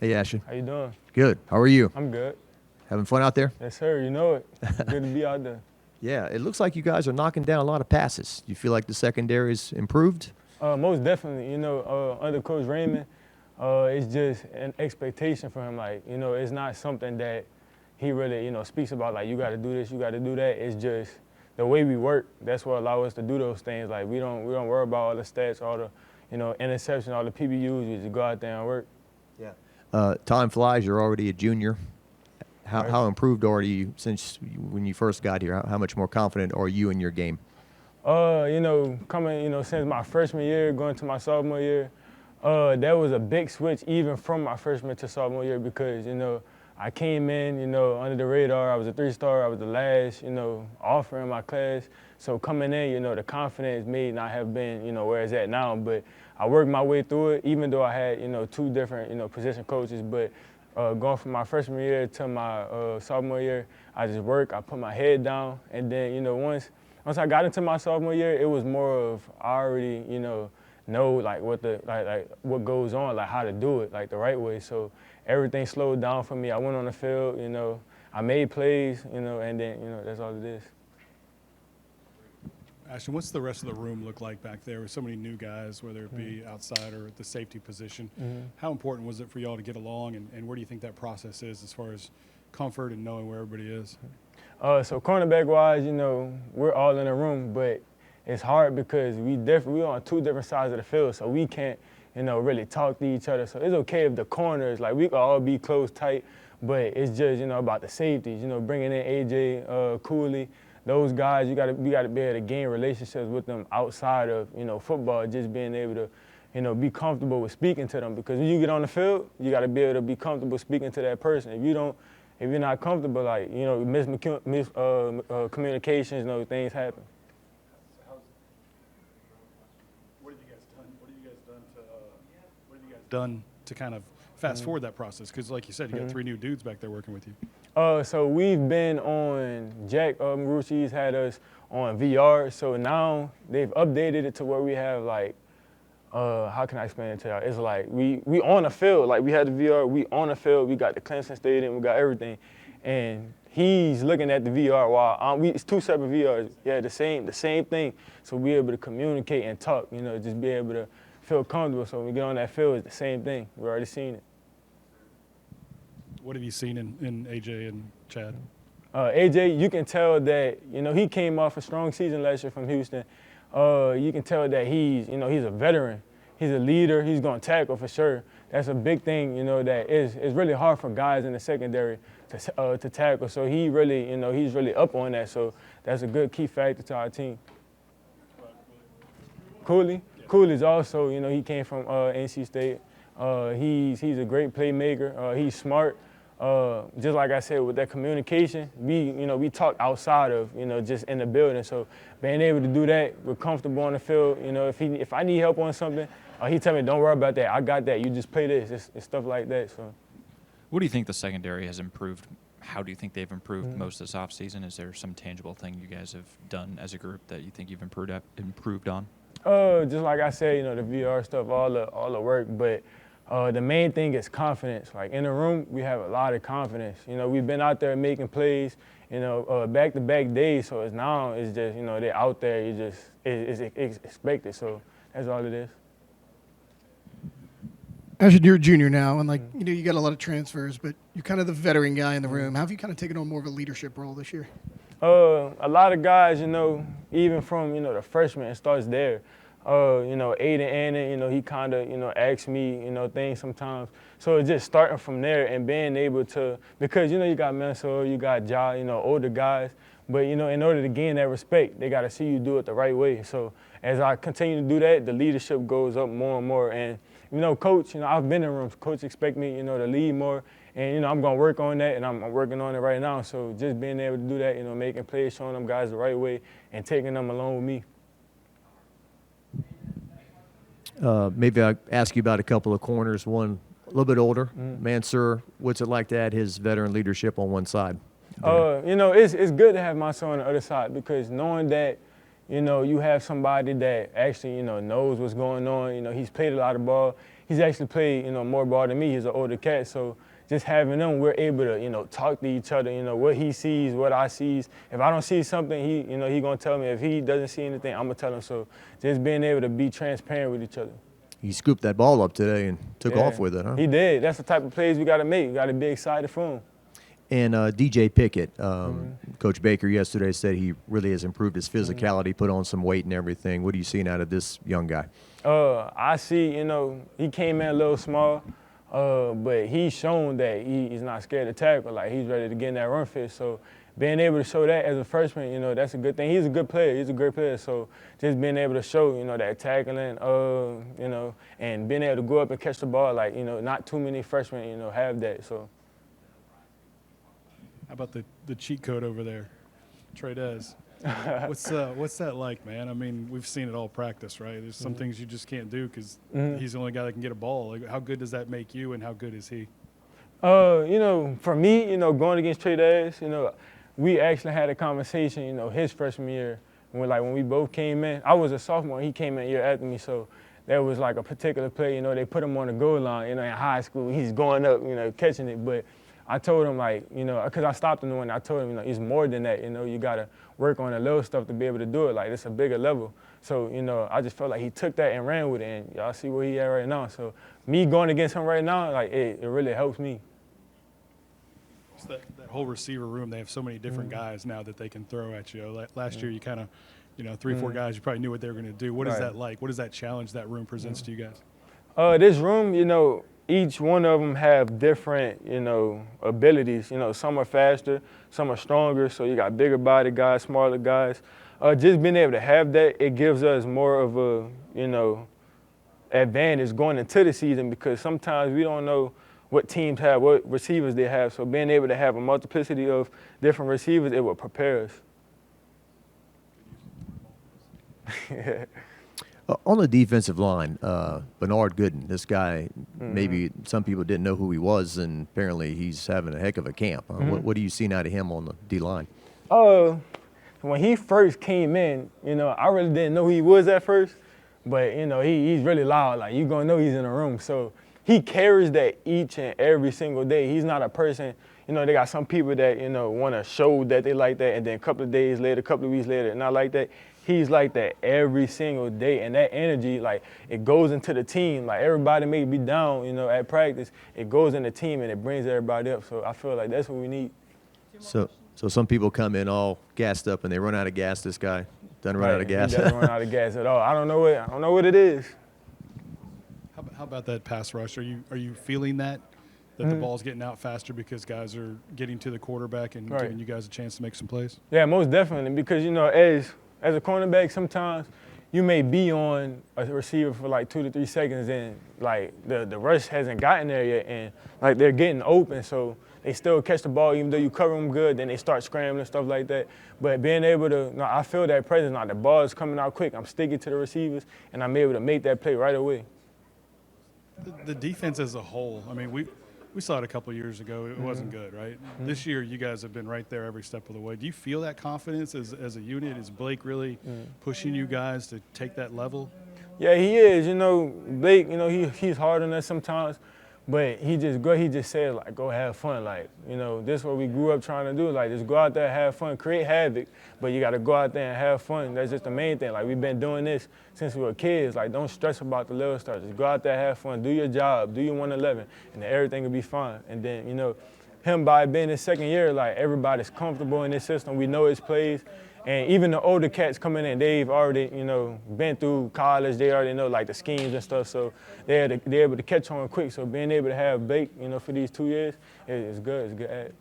Hey, Ashton. How you doing? Good. How are you? I'm good. Having fun out there? Yes, sir. You know it. Good to be out there. Yeah, it looks like you guys are knocking down a lot of passes. You feel like the secondary's improved? Most definitely. Under Coach Raymond, it's just an expectation for him. Like, it's not something that he really, speaks about. Like, you got to do this, you got to do that. It's just the way we work. That's what allows us to do those things. Like, we don't worry about all the stats, all the, interception, all the PBUs. We just go out there and work. Yeah. Time flies. You're already a junior. Right. How improved are you since when you first got here? How much more confident are you in your game? Coming, since my freshman year, going to my sophomore year, that was a big switch even from my freshman to sophomore year because, I came in, under the radar. I was a 3-star. I was the last, offer in my class. So coming in, the confidence may not have been, where it's at now. But I worked my way through it, even though I had, 2 different, position coaches. But going from my freshman year to my sophomore year, I just worked. I put my head down. And then, once I got into my sophomore year, it was more of I already, know like what goes on, like how to do it, like the right way. So everything slowed down for me. I went on the field, I made plays, and then, that's all it is. Ashton, what's the rest of the room look like back there with so many new guys, whether it be outside or at the safety position? How important was it for y'all to get along, and where do you think that process is as far as comfort and knowing where everybody is? So cornerback-wise, we're all in a room, but it's hard because we're on 2 different sides of the field, so we can't, really talk to each other. So it's okay if the corners, like we can all be close, tight, but it's just, about the safeties, bringing in AJ, Cooley, those guys, we gotta be able to gain relationships with them outside of, football, just being able to, be comfortable with speaking to them. Because when you get on the field, you gotta be able to be comfortable speaking to that person. If you're not comfortable, like, communications, things happen. What have you guys done to kind of fast forward that process? Because like you said, you got 3 new dudes back there working with you. So we've been on, Jack Marucci's had us on VR, so now they've updated it to where we have like, how can I explain it to y'all? It's like we on the field, like we had the VR, we on the field, we got the Clemson Stadium, we got everything, and he's looking at the VR while it's 2 separate VRs. Yeah, the same thing. So we able to communicate and talk, just be able to feel comfortable. So when we get on that field, it's the same thing. We already seen it. What have you seen in AJ and Chad? AJ, you can tell that, he came off a strong season last year from Houston. You can tell that he's a veteran. He's a leader. He's going to tackle for sure. That's a big thing, that is really hard for guys in the secondary to tackle. So he really, he's really up on that. So that's a good key factor to our team. Cooley's also, he came from NC State. He's a great playmaker. He's smart. Just like I said, with that communication, we talk outside of, just in the building. So being able to do that, we're comfortable on the field. If I need help on something, he tell me, don't worry about that. I got that. You just play this. It's stuff like that. So, what do you think the secondary has improved? How do you think they've improved most this offseason? Is there some tangible thing you guys have done as a group that you think you've improved on? Just like I said, the VR stuff, all the work, but the main thing is confidence. Like in the room, we have a lot of confidence. We've been out there making plays, back-to-back days. So it's just, they're out there. It's expected. So that's all it is. Ashton, you're a junior now, and you got a lot of transfers, but you're kind of the veteran guy in the room. How have you kind of taken on more of a leadership role this year? A lot of guys, even from, the freshmen, it starts there. Aiden Annan, he kind of, asks me, things sometimes. So it's just starting from there and being able to, because, you got Mansour, you got Ja, older guys. But, in order to gain that respect, they got to see you do it the right way. So as I continue to do that, the leadership goes up more and more. And, Coach, I've been in rooms. Coach expect me, to lead more. And, I'm going to work on that, and I'm working on it right now. So just being able to do that, making plays, showing them guys the right way, and taking them along with me. Maybe I'll ask you about a couple of corners. One a little bit older, Mansour. What's it like to add his veteran leadership on one side? It's good to have Mansour on the other side because knowing that, you have somebody that actually, knows what's going on. He's played a lot of ball. he's actually played, more ball than me. He's an older cat, so just having them, we're able to, talk to each other, what he sees, what I sees. If I don't see something, he gonna tell me. If he doesn't see anything, I'm gonna tell him. So just being able to be transparent with each other. He scooped that ball up today and took off with it, huh? He did. That's the type of plays we got to make. We got to be excited for him. And DJ Pickett, Coach Baker yesterday said he really has improved his physicality, put on some weight and everything. What are you seeing out of this young guy? I see, he came in a little small, but he's shown that he's not scared to tackle. Like, he's ready to get in that run fit. So being able to show that as a freshman, that's a good thing. He's a good player. He's a great player. So just being able to show, that tackling, and being able to go up and catch the ball, like, not too many freshmen, have that. So. How about the cheat code over there, Trey-Dez? What's that like, man? I mean, we've seen it all practice, right? There's some things you just can't do because he's the only guy that can get a ball. Like, how good does that make you, and how good is he? For me, going against Trey-Dez, we actually had a conversation, his freshman year when we both came in. I was a sophomore, he came in a year after me, so there was like a particular play, they put him on the goal line, in high school. He's going up, catching it, but I told him, because I stopped him and I told him, it's more than that. You got to work on the little stuff to be able to do it. Like, it's a bigger level. So, I just felt like he took that and ran with it, and y'all see where he at right now. So, me going against him right now, like, it really helps me. It's that whole receiver room, they have so many different guys now that they can throw at you. Last year, you kind of, 3-4 guys, you probably knew what they were going to do. What is that like? What is that challenge that room presents to you guys? This room, each one of them have different, abilities. Some are faster, some are stronger. So you got bigger body guys, smaller guys. Just being able to have that, it gives us more of a, advantage going into the season because sometimes we don't know what teams have, what receivers they have. So being able to have a multiplicity of different receivers, it will prepare us. On the defensive line, Bernard Gooden, this guy, maybe some people didn't know who he was, and apparently he's having a heck of a camp. What do you see out of him on the D-line? When he first came in, I really didn't know who he was at first, but, he's really loud. Like, you're going to know he's in the room. So he carries that each and every single day. He's not a person, they got some people that, want to show that they like that, and then a couple of days later, a couple of weeks later, not like that. He's like that every single day, and that energy, like, it goes into the team. Like, everybody may be down, at practice. It goes in the team, and it brings everybody up. So I feel like that's what we need. So some people come in all gassed up, and they run out of gas. This guy doesn't run out of gas. He doesn't run out of gas at all. I don't know what it is. How about that pass rush? Are you feeling that the ball's getting out faster because guys are getting to the quarterback and giving you guys a chance to make some plays? Yeah, most definitely, because, as a cornerback, sometimes you may be on a receiver for like 2 to 3 seconds and like the rush hasn't gotten there yet and like they're getting open, so they still catch the ball even though you cover them good, then they start scrambling, stuff like that. But being able to, I feel that presence now. The ball is coming out quick. I'm sticking to the receivers and I'm able to make that play right away. The defense as a whole, I mean, we saw it a couple of years ago. It wasn't good, right? This year, you guys have been right there every step of the way. Do you feel that confidence as a unit? Is Blake really pushing you guys to take that level? Yeah, he is. Blake, he's hard on us sometimes, but he just said, like, go have fun. Like, this is what we grew up trying to do. Like, just go out there, have fun, create havoc, but you got to go out there and have fun. That's just the main thing. Like, we've been doing this since we were kids. Like, don't stress about the little stuff. Just go out there, have fun, do your job, do your 111, and then everything will be fine. And then, him by being his second year, like, everybody's comfortable in this system. We know his plays. And even the older cats coming in, they've already, been through college. They already know, like, the schemes and stuff. So they're able to catch on quick. So being able to have Blake, for these 2 years is good. It's good.